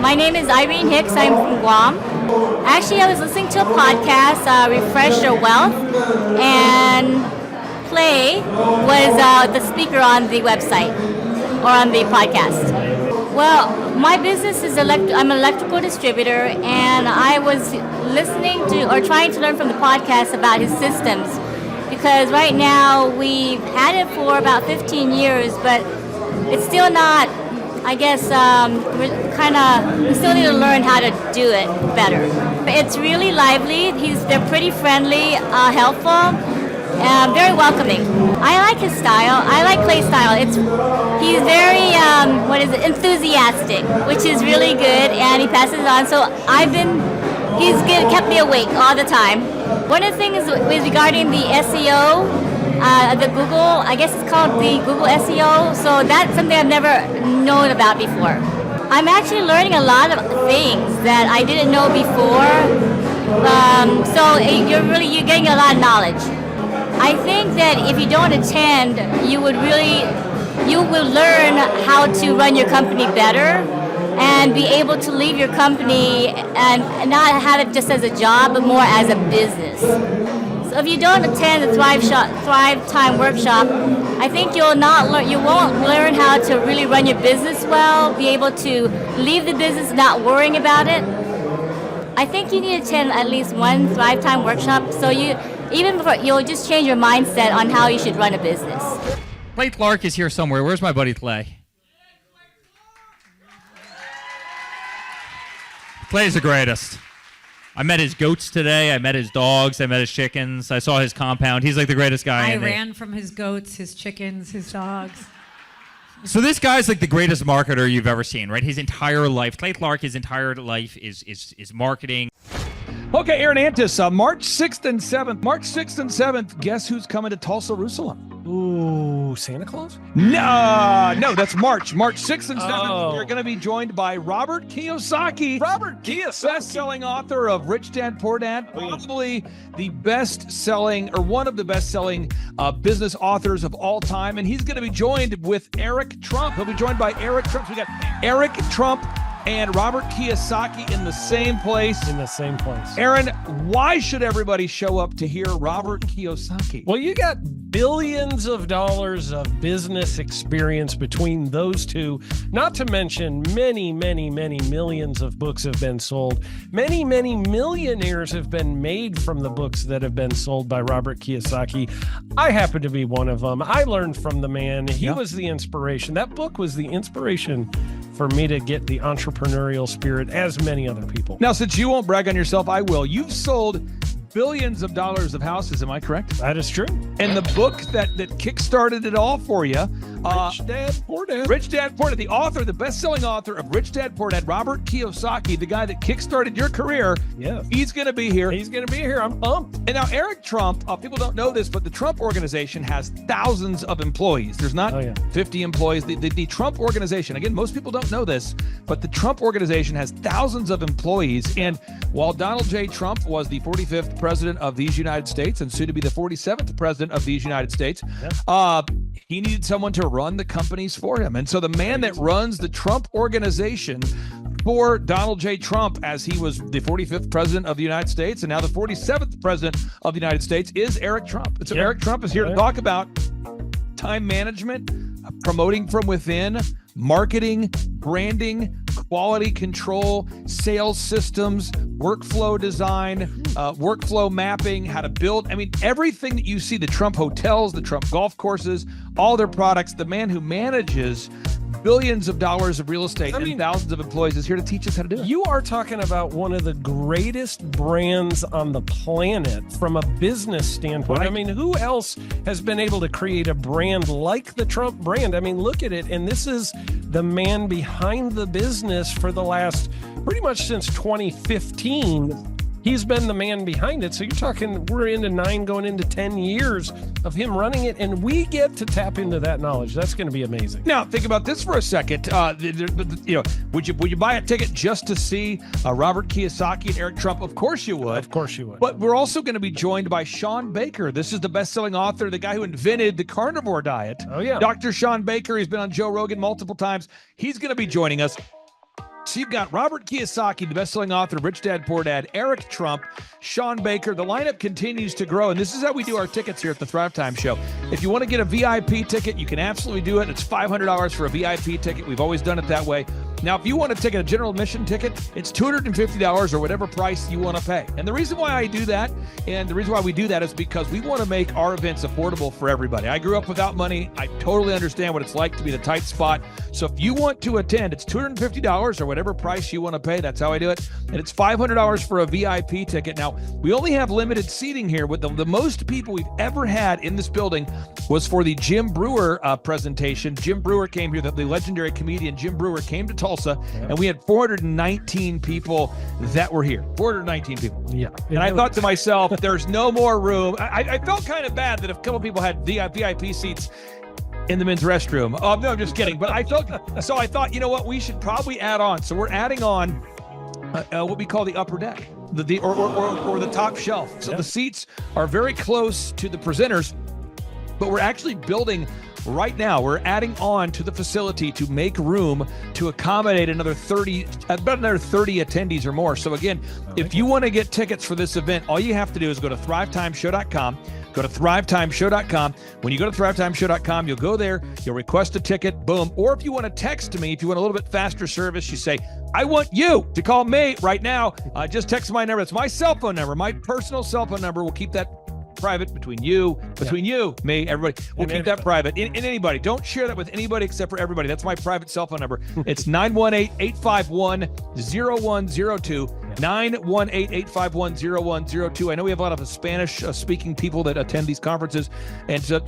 My name is Irene Hicks. I'm from Guam. Actually, I was listening to a podcast, Refresh Your Wealth, and Play was the speaker on the website or on the podcast. Well, my business is I'm an electrical distributor, and I was listening to or trying to learn from the podcast about his systems, because right now we've had it for about 15 years, but it's still not, I guess, we still need to learn how to do it better. It's really lively. They're pretty friendly, helpful, very welcoming. I like his style. I like Clay's style. He's very, enthusiastic, which is really good, and he passes it on. So kept me awake all the time. One of the things is regarding the SEO, the Google, I guess it's called the Google SEO. So that's something I've never known about before. I'm actually learning a lot of things that I didn't know before. So you're getting a lot of knowledge. I think that if you don't attend, you will learn how to run your company better and be able to leave your company and not have it just as a job, but more as a business. So if you don't attend the Thrivetime workshop, I think you won't learn how to really run your business well, be able to leave the business not worrying about it. I think you need to attend at least one Thrivetime workshop, so you'll just change your mindset on how you should run a business. Clay Clark is here somewhere. Where's my buddy Clay? Clay's the greatest. I met his goats today. I met his dogs. I met his chickens. I saw his compound. He's like the greatest guy. I ran from his goats, his chickens, his dogs. So this guy's like the greatest marketer you've ever seen, right? His entire life, Clay Clark, his entire life is marketing. Okay, Aaron Antis, March 6th and 7th. March 6th and 7th, guess who's coming to Tulsa, Jerusalem? Ooh, Santa Claus? No, that's March. March 6th and 7th, you're going to be joined by Robert Kiyosaki. Robert Kiyosaki. Best-selling author of Rich Dad, Poor Dad. Probably the best-selling, or one of the best-selling business authors of all time. And he's going to be joined with Eric Trump. He'll be joined by Eric Trump. So we got Eric Trump and Robert Kiyosaki in the same place. Aaron, why should everybody show up to hear Robert Kiyosaki? Well, you got billions of dollars of business experience between those two, not to mention many, many, many millions of books have been sold. Many, many millionaires have been made from the books that have been sold by Robert Kiyosaki. I happen to be one of them. I learned from the man. He was the inspiration. That book was the inspiration for me to get the entrepreneurial spirit, as many other people. Now, since you won't brag on yourself, I will. You've sold billions of dollars of houses, am I correct? That is true. And the book that kickstarted it all for you, Rich Dad, Poor Dad. Rich Dad, Poor Dad, the author, the best-selling author of Rich Dad, Poor Dad, Robert Kiyosaki, the guy that kickstarted your career. Yes. He's going to be here. I'm pumped. And now Eric Trump, people don't know this, but the Trump organization has thousands of employees. There's not 50 employees. The Trump organization, again, most people don't know this, but the Trump organization has thousands of employees. And while Donald J. Trump was the 45th president of these United States and soon to be the 47th president of these United States, he needed someone to run the companies for him. And so the man that runs the Trump organization for Donald J. Trump, as he was the 45th president of the United States and now the 47th president of the United States, is Eric Trump. And so Eric Trump is here to talk about time management, promoting from within, marketing, branding, quality control, sales systems, workflow design, workflow mapping, how to build. I mean, everything that you see, the Trump hotels, the Trump golf courses, all their products, the man who manages billions of dollars of real estate and thousands of employees is here to teach us how to do it. You are talking about one of the greatest brands on the planet from a business standpoint. Right. I mean, who else has been able to create a brand like the Trump brand? I mean, look at it. And this is the man behind the business for the last pretty much since 2015. He's been the man behind it. So you're talking, we're into 9 going into 10 years of him running it, and we get to tap into that knowledge. That's going to be amazing. Now, think about this for a second. Would you buy a ticket just to see Robert Kiyosaki and Eric Trump? Of course you would. Of course you would. But we're also going to be joined by Sean Baker. This is the best-selling author, the guy who invented the carnivore diet. Oh, yeah. Dr. Sean Baker. He's been on Joe Rogan multiple times. He's going to be joining us. So you've got Robert Kiyosaki, the best-selling author of Rich Dad, Poor Dad, Eric Trump, Sean Baker. The lineup continues to grow, and this is how we do our tickets here at the Thrivetime Show. If you want to get a VIP ticket, you can absolutely do it. It's $500 for a VIP ticket. We've always done it that way. Now, if you want to take a general admission ticket, it's $250 or whatever price you want to pay. And the reason why I do that, and the reason why we do that is because we want to make our events affordable for everybody. I grew up without money. I totally understand what it's like to be in a tight spot. So if you want to attend, it's $250 or whatever price you want to pay. That's how I do it. And it's $500 for a VIP ticket. Now, we only have limited seating here. With the most people we've ever had in this building was for the Jim Brewer presentation. Jim Brewer came here, the legendary comedian Jim Brewer came to Tulsa, and we had 419 people that were here. 419 people. Yeah. And I thought to myself, there's no more room. I felt kind of bad that a couple people had VIP seats in the men's restroom. Oh, no, I'm just kidding. But I thought, you know what? We should probably add on. So we're adding on what we call the upper deck, or the top shelf. So the seats are very close to the presenters, but we're actually building right now. We're adding on to the facility to make room to accommodate about another 30 attendees or more. So again, if you want to get tickets for this event, all you have to do is go to thrivetimeshow.com. Go to thrivetimeshow.com. When you go to thrivetimeshow.com, you'll go there, you'll request a ticket, boom. Or if you want to text me, if you want a little bit faster service, you say, I want you to call me right now. Just text my number. It's my cell phone number, my personal cell phone number. We'll keep that private between you, me, everybody. We'll keep that private. And anybody, don't share that with anybody except for everybody. That's my private cell phone number. It's 918-851-0102. 918-851-0102. I know we have a lot of Spanish-speaking people that attend these conferences, and to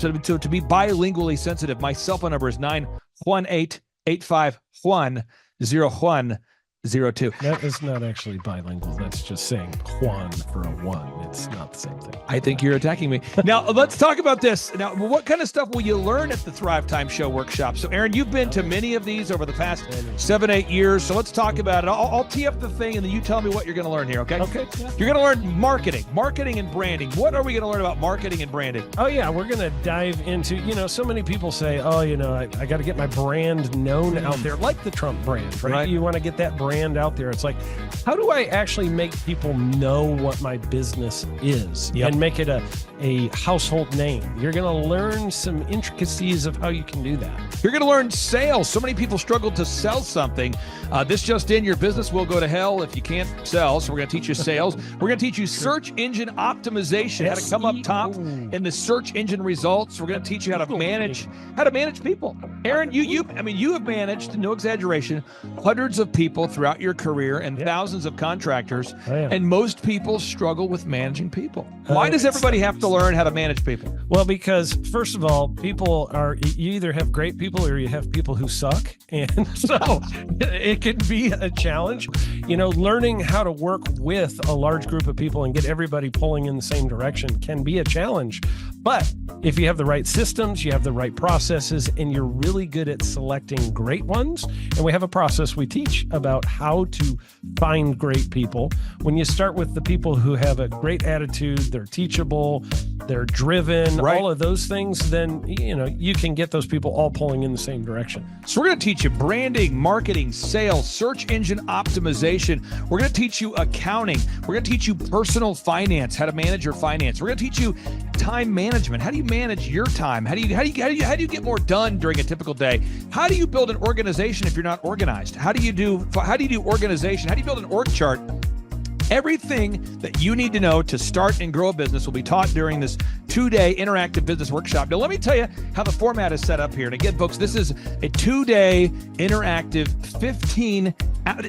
be bilingually sensitive, my cell phone number is 918-851-0102. That is not actually bilingual. That's just saying Juan for a one. It's not the same thing. I think you're attacking me. Now, let's talk about this. Now, what kind of stuff will you learn at the Thrivetime Show workshop? So, Aaron, you've been to many of these over the past 7-8 years. So let's talk about it. I'll tee up the thing, and then you tell me what you're going to learn here, okay? Okay. You're going to learn marketing and branding. What are we going to learn about marketing and branding? Oh, yeah. We're going to dive into, so many people say, I got to get my brand known out there, like the Trump brand, right? You want to get that brand out there. It's like, how do I actually make people know what my business is and make it a household name? You're going to learn some intricacies of how you can do that. You're going to learn sales. So many people struggle to sell something. This just in, your business will go to hell if you can't sell. So we're going to teach you sales. We're going to teach you search engine optimization, how to come up top in the search engine results. We're going to teach you how to manage people. Aaron, you have managed, no exaggeration, hundreds of people throughout your career and thousands of contractors. And most people struggle with managing people. Why does everybody have to learn how to manage people? Well, because first of all, you either have great people or you have people who suck. And so it can be a challenge. Learning how to work with a large group of people and get everybody pulling in the same direction can be a challenge. But if you have the right systems, you have the right processes, and you're really good at selecting great ones, and we have a process we teach about how to find great people. When you start with the people who have a great attitude, they're teachable, they're driven, all of those things, then you can get those people all pulling in the same direction. So we're going to teach you branding, marketing, sales, search engine optimization. We're going to teach you accounting. We're going to teach you personal finance, how to manage your finance. We're going to teach you time management. How do you manage your time? How do you get more done during a typical day? How do you build an organization if you're not organized? How do you do organization? How do you build an org chart? Everything that you need to know to start and grow a business will be taught during this 2-day interactive business workshop. Now, let me tell you how the format is set up here. And again, folks, this is a 2-day interactive 15.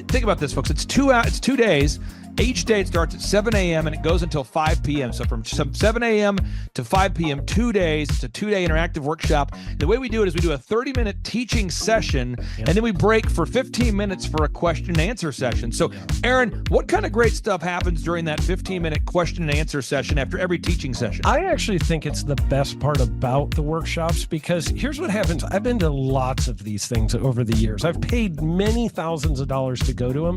Think about this, folks. It's 2 days. Each day it starts at 7 a.m. and it goes until 5 p.m. So from 7 a.m. to 5 p.m., 2 days. It's a 2-day interactive workshop. The way we do it is we do a 30-minute teaching session, and then we break for 15 minutes for a question and answer session. So, Aaron, what kind of great stuff happens during that 15-minute question and answer session after every teaching session? I actually think it's the best part about the workshops, because here's what happens. I've been to lots of these things over the years. I've paid many thousands of dollars to go to them.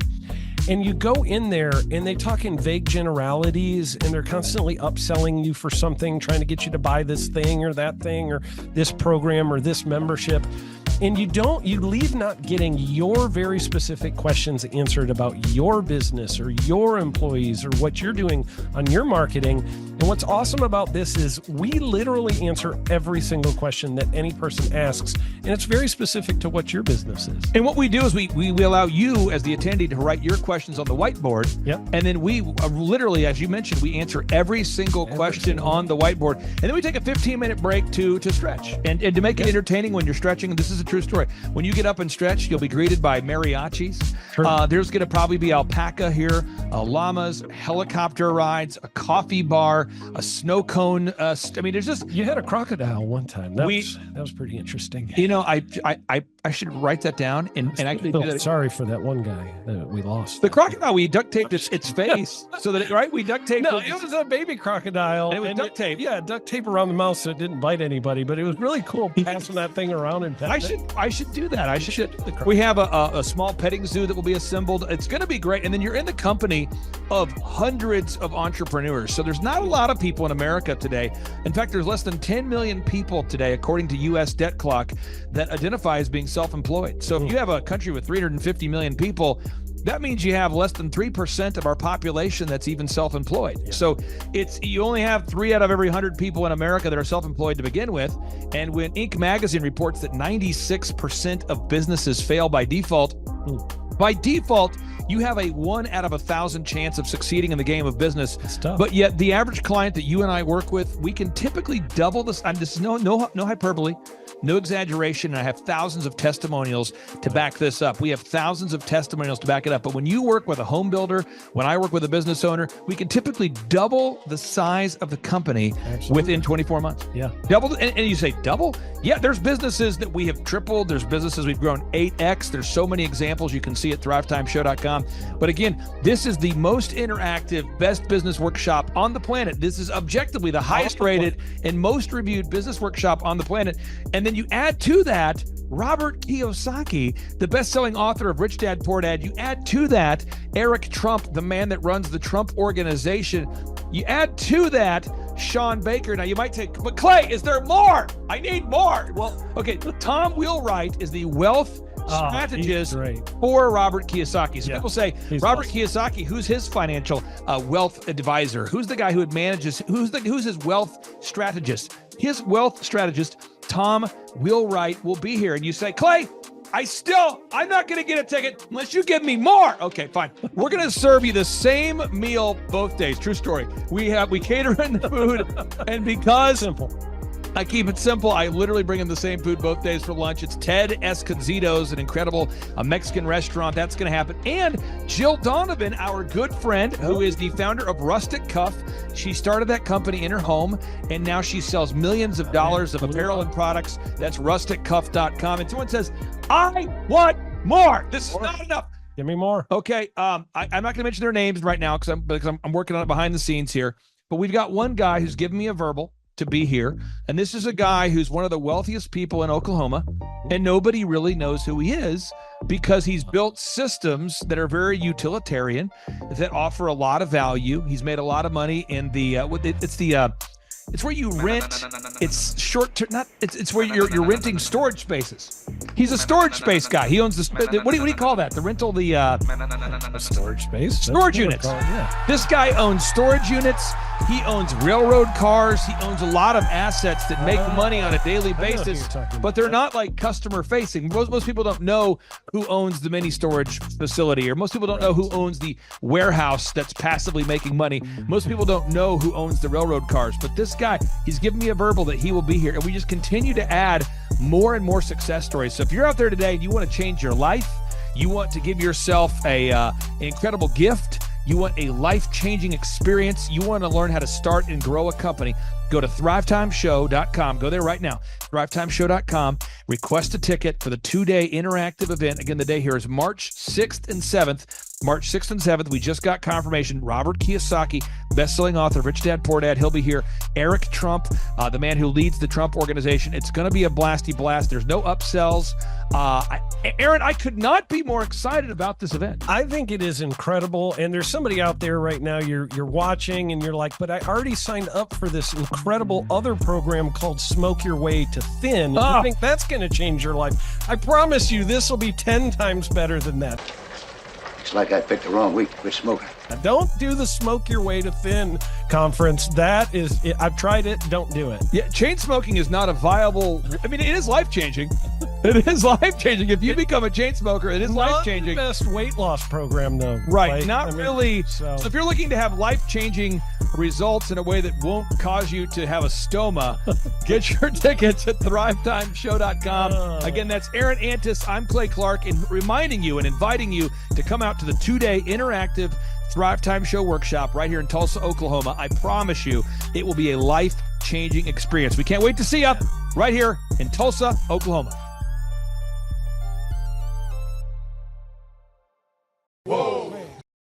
And you go in there and they talk in vague generalities, and they're constantly upselling you for something, trying to get you to buy this thing or that thing or this program or this membership. and you leave not getting your very specific questions answered about your business or your employees or what you're doing on your marketing. And what's awesome about this is we literally answer every single question that any person asks, and it's very specific to what your business is. And what we do is we allow you as the attendee to write your questions on the whiteboard. Yep. And then we literally, as you mentioned, we answer every single question on the whiteboard. And then we take a 15-minute break to stretch and to make it entertaining when you're stretching. And this is a true story. When you get up and stretch, you'll be greeted by mariachis. Sure. There's going to probably be alpaca here, llamas, helicopter rides, a coffee bar, a snow cone. There's just... You had a crocodile one time. That was pretty interesting. You know, I should write that down and actually do that. Sorry for that one guy that we lost. The crocodile, we duct taped its face so that we duct taped. No, it was a baby crocodile. And it was duct tape. Yeah, duct tape around the mouth so it didn't bite anybody. But it was really cool passing that thing around and petting I should do that. We have a small petting zoo that will be assembled. It's going to be great. And then you're in the company of hundreds of entrepreneurs. So there's not a lot of people in America today. In fact, there's less than 10 million people today, according to U.S. Debt Clock, that identify as being self-employed. So if you have a country with 350 million people, that means you have less than 3% of our population that's even self-employed. Yeah. So you only have 3 out of every 100 people in America that are self-employed to begin with. And when Inc. magazine reports that 96% of businesses fail by default, you have a 1 out of 1,000 chance of succeeding in the game of business. It's tough. But yet the average client that you and I work with, we can typically double this. This is no hyperbole, no exaggeration. And I have thousands of testimonials to back this up. We have thousands of testimonials to back it up. But when you work with a home builder, when I work with a business owner, we can typically double the size of the company within 24 months. Yeah. Double. And you say double? Yeah, there's businesses that we have tripled. There's businesses we've grown 8x. There's so many examples you can see at thrivetimeshow.com. But again, this is the most interactive, best business workshop on the planet. This is objectively the highest rated and most reviewed business workshop on the planet. And then you add to that Robert Kiyosaki, the best-selling author of Rich Dad, Poor Dad. You add to that Eric Trump, the man that runs the Trump Organization. You add to that Sean Baker. Now you might take, but Clay, is there more? I need more. Well, okay, Tom Wheelwright is the wealth strategist for Robert Kiyosaki. So people say, Robert Kiyosaki, who's his financial wealth advisor? Who's the guy who manages, who's his wealth strategist? His wealth strategist, Tom Wheelwright, will be here. And you say, Clay, I'm not going to get a ticket unless you give me more. Okay, fine. We're going to serve you the same meal both days. True story. We cater in the food, and because I keep it simple, I literally bring in the same food both days for lunch. It's Ted Escondido's, an incredible Mexican restaurant. That's going to happen. And Jill Donovan, our good friend, who is the founder of Rustic Cuff. She started that company in her home, and now she sells millions of dollars of apparel and products. That's rusticcuff.com. And someone says, I want more. This is not enough. Give me more. Okay. I'm not going to mention their names right now because I'm working on it behind the scenes here. But we've got one guy who's given me a verbal to be here. And this is a guy who's one of the wealthiest people in Oklahoma, and nobody really knows who he is because he's built systems that are very utilitarian, that offer a lot of value. He's made a lot of money in it's where you rent. It's short term. It's where you're renting storage spaces. He's a storage space guy. He owns the. What do you call that? The rental, storage space. Storage units. This guy owns storage units. He owns railroad cars. He owns a lot of assets that make money on a daily basis, but they're not like customer facing. Most people don't know who owns the mini storage facility, or most people don't know who owns the warehouse that's passively making money. Most people don't know who owns the railroad cars, but this guy, he's given me a verbal that he will be here, and we just continue to add more and more success stories. So if you're out there today and you want to change your life, you want to give yourself an incredible gift, you want a life-changing experience, you want to learn how to start and grow a company, go to thrivetimeshow.com. Go there right now, thrivetimeshow.com. Request a ticket for the 2-day interactive event. Again, the day here is March 6th and 7th. March 6th and 7th, we just got confirmation. Robert Kiyosaki, best-selling author, Rich Dad Poor Dad. He'll be here. Eric Trump, the man who leads the Trump Organization. It's going to be a blasty blast. There's no upsells. Aaron, I could not be more excited about this event. I think it is incredible. And there's somebody out there right now, you're watching and you're like, but I already signed up for this incredible other program called Smoke Your Way to Thin. You think that's going to change your life? I promise you this will be 10 times better than that. Looks like I picked the wrong week to quit smoking. Now, don't do the Smoke Your Way to Thin conference. That is, I've tried it. Don't do it. Yeah, chain smoking is not a viable. I mean, it is life-changing. It is life-changing. If you become a chain smoker, it is life-changing. Not the best weight loss program, though. Right, really. So if you're looking to have life-changing results in a way that won't cause you to have a stoma, get your tickets at thrivetimeshow.com. Again, that's Aaron Antis. I'm Clay Clark, and reminding you and inviting you to come out to the 2-day interactive Thrivetime Show workshop right here in Tulsa, Oklahoma. I promise you it will be a life-changing experience. We can't wait to see you right here in Tulsa, Oklahoma.